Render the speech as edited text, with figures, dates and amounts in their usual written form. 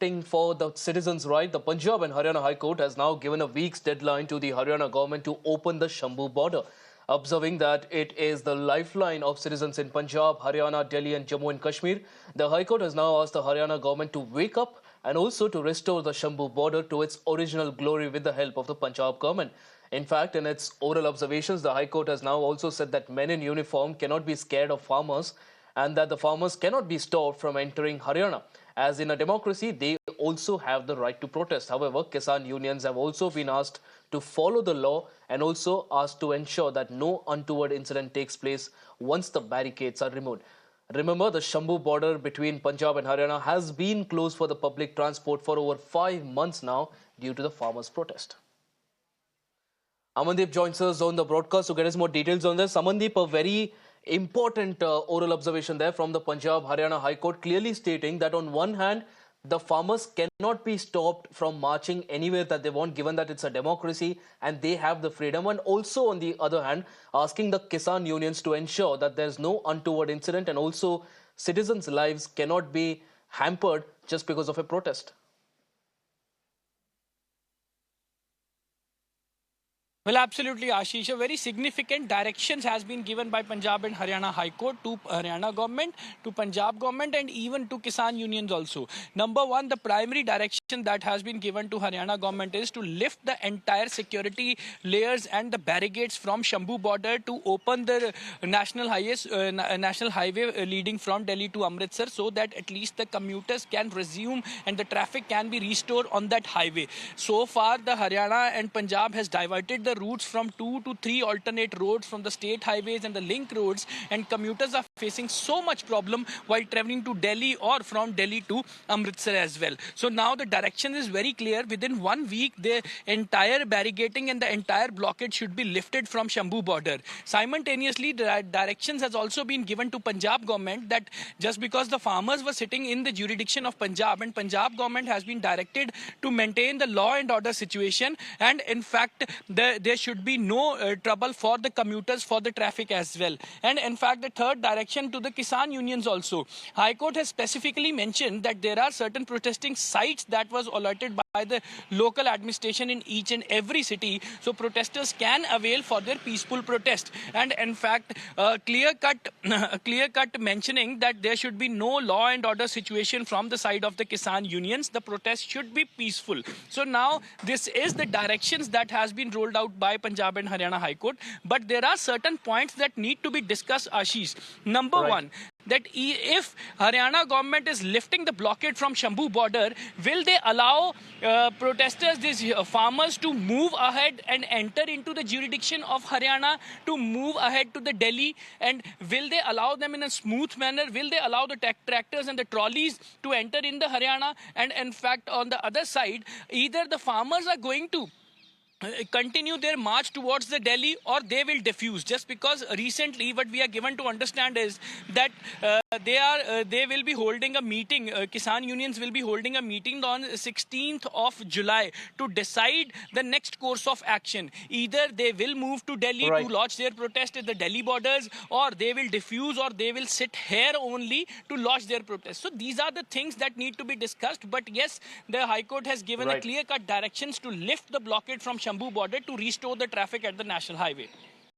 acting for the citizens' right, the Punjab and Haryana High Court has now given a week's deadline to the Haryana government to open the Shambu border. Observing that it is the lifeline of citizens in Punjab, Haryana, Delhi and Jammu and Kashmir, the High Court has now asked the Haryana government to wake up and also to restore the Shambu border to its original glory with the help of the Punjab government. In fact, in its oral observations, the High Court has now also said that men in uniform cannot be scared of farmers and that the farmers cannot be stopped from entering Haryana. As in a democracy, they also have the right to protest. However, Kisan unions have also been asked to follow the law and also asked to ensure that no untoward incident takes place once the barricades are removed. Remember, the Shambu border between Punjab and Haryana has been closed for the public transport for over 5 months now due to the farmers' protest. Amandeep joins us on the broadcast to get us more details on this. Amandeep, a very important oral observation there from the Punjab Haryana High Court, clearly stating that on one hand, the farmers cannot be stopped from marching anywhere that they want, given that it's a democracy and they have the freedom. And also, on the other hand, asking the Kisan unions to ensure that there's no untoward incident and also citizens' lives cannot be hampered just because of a protest. Well, absolutely, Ashish. A very significant directions has been given by Punjab and Haryana High Court to Haryana government, to Punjab government and even to Kisan unions also. Number one, the primary direction that has been given to Haryana government is to lift the entire security layers and the barricades from Shambu border to open the national highway leading from Delhi to Amritsar, so that at least the commuters can resume and the traffic can be restored on that highway. So far, the Haryana and Punjab has diverted the routes from 2 to 3 alternate roads from the state highways and the link roads, and commuters are facing so much problem while traveling to Delhi or from Delhi to Amritsar as well. So now the direction is very clear. Within 1 week, the entire barricading and the entire blockade should be lifted from Shambu border. Simultaneously, the directions has also been given to Punjab government that just because the farmers were sitting in the jurisdiction of Punjab, and Punjab government has been directed to maintain the law and order situation, and in fact there should be no trouble for the commuters, for the traffic as well. And in fact, the third direction to the Kisan unions also. High Court has specifically mentioned that there are certain protesting sites that was allotted by the local administration in each and every city, so protesters can avail for their peaceful protest. And in fact, clear cut mentioning that there should be no law and order situation from the side of the Kisan unions. The protest should be peaceful. So now this is the directions that has been rolled out by Punjab and Haryana High Court. But there are certain points that need to be discussed, Ashish. Number one, that if Haryana government is lifting the blockade from Shambu border, will they allow protesters, these farmers, to move ahead and enter into the jurisdiction of Haryana, to move ahead to the Delhi? And will they allow them in a smooth manner? Will they allow the tractors and the trolleys to enter in the Haryana? And in fact, on the other side, either the farmers are going to continue their march towards the Delhi or they will diffuse, just because recently what we are given to understand is that they will be holding a meeting, Kisan unions will be holding a meeting on 16th of July to decide the next course of action. Either they will move to Delhi to lodge their protest at the Delhi borders, or they will diffuse, or they will sit here only to lodge their protest. So these are the things that need to be discussed. But yes, the High Court has given a clear-cut directions to lift the blockade from Shambu border to restore the traffic at the national highway.